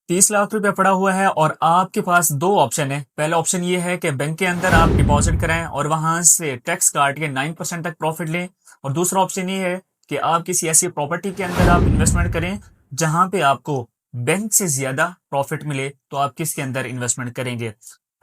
30 लाख रुपया पड़ा हुआ है और आपके पास दो ऑप्शन है। पहला ऑप्शन ये है कि बैंक के अंदर आप डिपॉजिट कराएं और वहां से टैक्स काट के 9% तक प्रॉफिट लें। और दूसरा ऑप्शन ये है कि आप किसी ऐसी प्रॉपर्टी के अंदर आप इन्वेस्टमेंट करें जहां पे आपको बैंक से ज्यादा प्रॉफिट मिले। तो आप किसके अंदर इन्वेस्टमेंट करेंगे?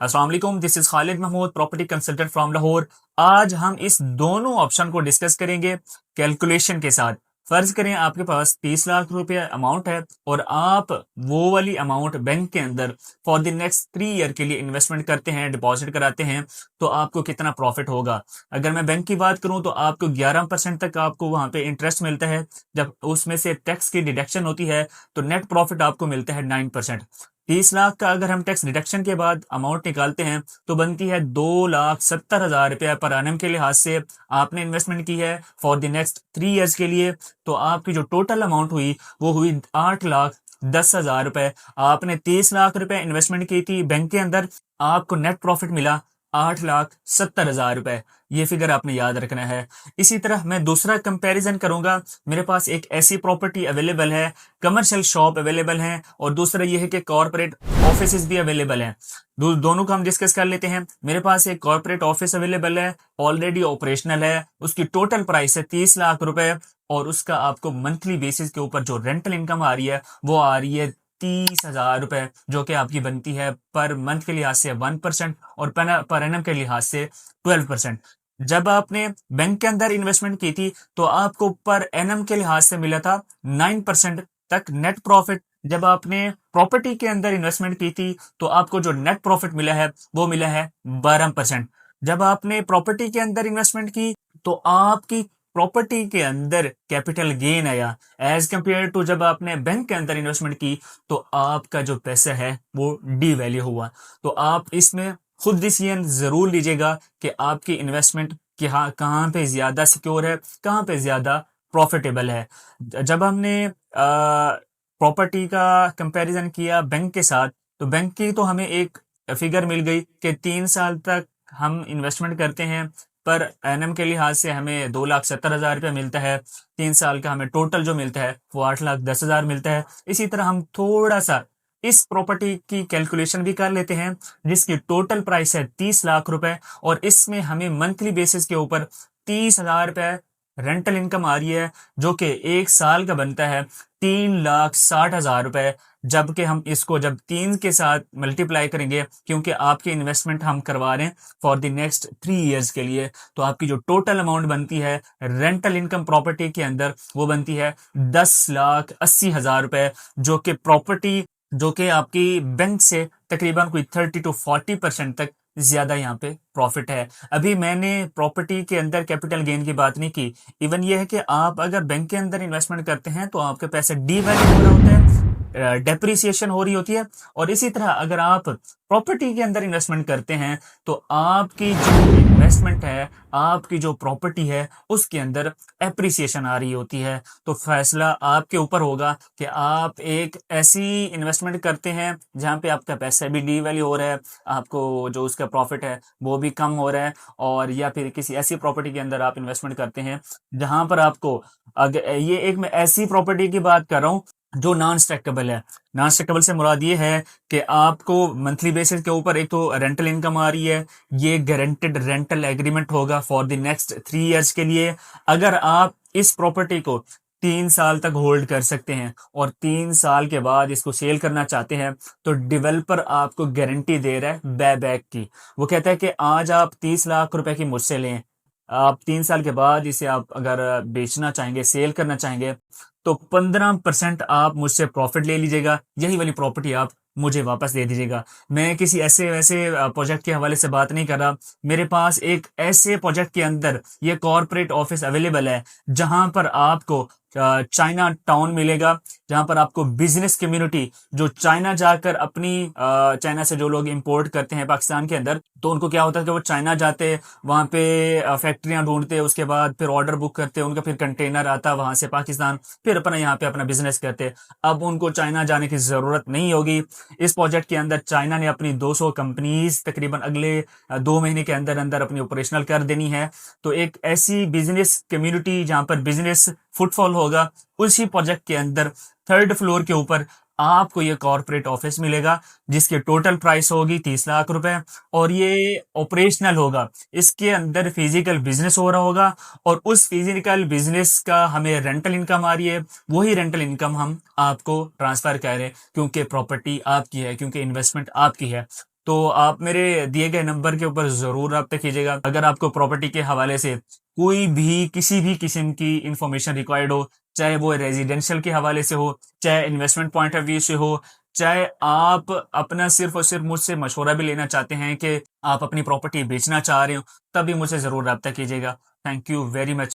अस्सलाम वालेकुम, this is Khalid Mahmood, property consultant from Lahore. आज हम इस दोनों ऑप्शन को डिस्कस करेंगे कैलकुलेशन के साथ। फर्ज करें आपके पास 30 लाख रुपया अमाउंट है और आप वो वाली अमाउंट बैंक के अंदर फॉर द नेक्स्ट 3 ईयर के लिए इन्वेस्टमेंट करते हैं, डिपॉजिट कराते हैं, तो आपको कितना प्रॉफिट होगा? अगर मैं बैंक की बात करूं तो आपको 11% तक आपको वहां पे इंटरेस्ट मिलता है। जब उसमें से टैक्स की डिडक्शन होती है तो नेट प्रॉफिट आपको मिलता है 9%। 30 लाख का अगर हम टैक्स डिडक्शन के बाद अमाउंट निकालते हैं तो बनती है 2,70,000 रुपया पर एनम के लिहाज से। आपने इन्वेस्टमेंट की है फॉर द नेक्स्ट 3 ईयर्स के लिए, तो आपकी जो टोटल अमाउंट हुई वो हुई 8,10,000 रुपए। आपने 30 लाख रुपए इन्वेस्टमेंट की थी बैंक के अंदर, आपको नेट प्रॉफिट मिला 8,70,000 रुपए। ये फिगर आपने याद रखना है। इसी तरह मैं दूसरा कंपैरिजन करूंगा। मेरे पास एक ऐसी प्रॉपर्टी अवेलेबल है, कमर्शियल शॉप अवेलेबल है और दूसरा ये है कि कॉर्पोरेट ऑफिस भी अवेलेबल हैं। दोनों को हम डिस्कस कर लेते हैं। मेरे पास एक कॉर्पोरेट ऑफिस अवेलेबल है, ऑलरेडी ऑपरेशनल है, उसकी टोटल प्राइस है 30 लाख रुपए और उसका आपको मंथली बेसिस के ऊपर जो रेंटल इनकम आ रही है वो आ रही है 30,000 रुपए, जो कि आपकी बनती है पर मंथ के लिहाज से 1% और पर एनम के लिहाज से 12%। जब आपने बैंक के अंदर इन्वेस्टमेंट की थी तो आपको पर एनम के लिहाज से मिला था 9% तक नेट प्रॉफिट। जब आपने प्रॉपर्टी के अंदर इन्वेस्टमेंट की थी तो आपको जो नेट प्रॉफिट मिला है वो मिला है 12%। जब आपने प्रॉपर्टी के अंदर इन्वेस्टमेंट की तो आपकी प्रॉपर्टी के अंदर कैपिटल गेन आया एज कंपेयर टू जब आपने बैंक के अंदर इन्वेस्टमेंट की तो आपका जो पैसा है वो डी वैल्यू हुआ। तो आप इसमें खुद डिसीजन जरूर लीजिएगा कि आपकी इन्वेस्टमेंट कहाँ पे ज्यादा सिक्योर है, कहाँ पे ज्यादा प्रॉफिटेबल है। जब हमने प्रॉपर्टी का कंपैरिजन किया बैंक के साथ तो बैंक की तो हमें एक फिगर मिल गई कि 3 साल तक हम इन्वेस्टमेंट करते हैं, पर एनएम के लिहाज से हमें 2,70,000 रुपया मिलता है। 3 साल का हमें टोटल जो मिलता है वो 8,10,000 मिलता है। इसी तरह हम थोड़ा सा इस प्रॉपर्टी की कैलकुलेशन भी कर लेते हैं जिसकी टोटल प्राइस है 30 लाख रुपए और इसमें हमें मंथली बेसिस के ऊपर 30,000 रुपए रेंटल इनकम आ रही है, जो कि 1 साल का बनता है 3,60,000 रुपए। जबकि हम इसको जब 3 के साथ मल्टीप्लाई करेंगे, क्योंकि आपकी इन्वेस्टमेंट हम करवा रहे हैं फॉर द नेक्स्ट 3 ईयर्स के लिए, तो आपकी जो टोटल अमाउंट बनती है रेंटल इनकम प्रॉपर्टी के अंदर वो बनती है 10,80,000 रुपए, जो कि आपकी बैंक से तकरीबन कोई 30 to 40% तक ज्यादा यहाँ पे प्रॉफिट है। अभी मैंने प्रॉपर्टी के अंदर कैपिटल गेन की बात नहीं की। इवन ये है कि आप अगर बैंक के अंदर इन्वेस्टमेंट करते हैं तो आपके पैसे डी वैल्यू हो रहे होते हैं, डेप्रिसिएशन हो रही होती है। और इसी तरह अगर आप प्रॉपर्टी के अंदर इन्वेस्टमेंट करते हैं तो आपकी जो इन्वेस्टमेंट है, आपकी जो प्रॉपर्टी है उसके अंदर एप्रिसिएशन आ रही होती है। तो फैसला आपके ऊपर होगा कि आप एक ऐसी इन्वेस्टमेंट करते हैं जहां पे आपका पैसा भी डी वैल्यू हो रहा है, आपको जो उसका प्रॉफिट है वो भी कम हो रहा है, और या फिर किसी ऐसी प्रॉपर्टी के अंदर आप इन्वेस्टमेंट करते हैं जहां पर आपको, अगर ये एक मैं ऐसी प्रॉपर्टी की बात कर रहा हूं जो नॉन स्टैकेबल है। नॉन स्टैकेबल से मुराद ये है कि आपको मंथली बेसिस के ऊपर एक तो रेंटल इनकम आ रही है, ये गारंटेड रेंटल एग्रीमेंट होगा फॉर द नेक्स्ट 3 ईयर्स के लिए। अगर आप इस प्रॉपर्टी को 3 साल तक होल्ड कर सकते हैं और 3 साल के बाद इसको सेल करना चाहते हैं तो डेवलपर आपको गारंटी दे रहा है बैक की। वो कहता है कि आज आप 30 लाख रुपए की मुझसे लें, आप 3 साल के बाद इसे आप अगर बेचना चाहेंगे, सेल करना चाहेंगे, तो 15% आप मुझसे प्रॉफिट ले लीजिएगा, यही वाली प्रॉपर्टी आप मुझे वापस दे दीजिएगा। मैं किसी ऐसे वैसे प्रोजेक्ट के हवाले से बात नहीं कर रहा। मेरे पास एक ऐसे प्रोजेक्ट के अंदर ये कॉर्पोरेट ऑफिस अवेलेबल है जहां पर आपको चाइना टाउन मिलेगा, जहां पर आपको बिजनेस कम्युनिटी जो चाइना जाकर अपनी चाइना से जो लोग इंपोर्ट करते हैं पाकिस्तान के अंदर, तो उनको क्या होता है कि वो चाइना जाते, वहां पे फैक्ट्रियां ढूंढते, उसके बाद फिर ऑर्डर बुक करते, उनका फिर कंटेनर आता वहां से पाकिस्तान, फिर अपना यहाँ पे अपना बिजनेस करते। अब उनको चाइना जाने की जरूरत नहीं होगी। इस प्रोजेक्ट के अंदर चाइना ने अपनी 200 कंपनीज तकरीबन अगले 2 महीने के अंदर अंदर अपनी ऑपरेशनल कर देनी है। तो एक ऐसी बिजनेस कम्युनिटी जहां पर बिजनेस फुटफॉल होगा, उसी प्रोजेक्ट के अंदर 3rd फ्लोर के ऊपर आपको ये कॉर्पोरेट ऑफिस मिलेगा जिसकी टोटल प्राइस होगी 30 लाख रुपए और ये ऑपरेशनल होगा। इसके अंदर फिजिकल बिजनेस हो रहा होगा और उस फिजिकल बिजनेस का हमें रेंटल इनकम आ रही है, वही रेंटल इनकम हम आपको ट्रांसफर कर रहे हैं क्योंकि प्रॉपर्टी आपकी है, क्योंकि इन्वेस्टमेंट आपकी है। तो आप मेरे दिए गए नंबर के ऊपर जरूर रब्ता कीजिएगा अगर आपको प्रॉपर्टी के हवाले से कोई भी किसी भी किस्म की इंफॉर्मेशन रिक्वायर्ड हो, चाहे वो रेजिडेंशियल के हवाले से हो, चाहे इन्वेस्टमेंट पॉइंट ऑफ व्यू से हो, चाहे आप अपना सिर्फ और सिर्फ मुझसे मशवरा भी लेना चाहते हैं कि आप अपनी प्रॉपर्टी बेचना चाह रहे हो, तब भी मुझसे ज़रूर रब्ता कीजिएगा। Thank you very much.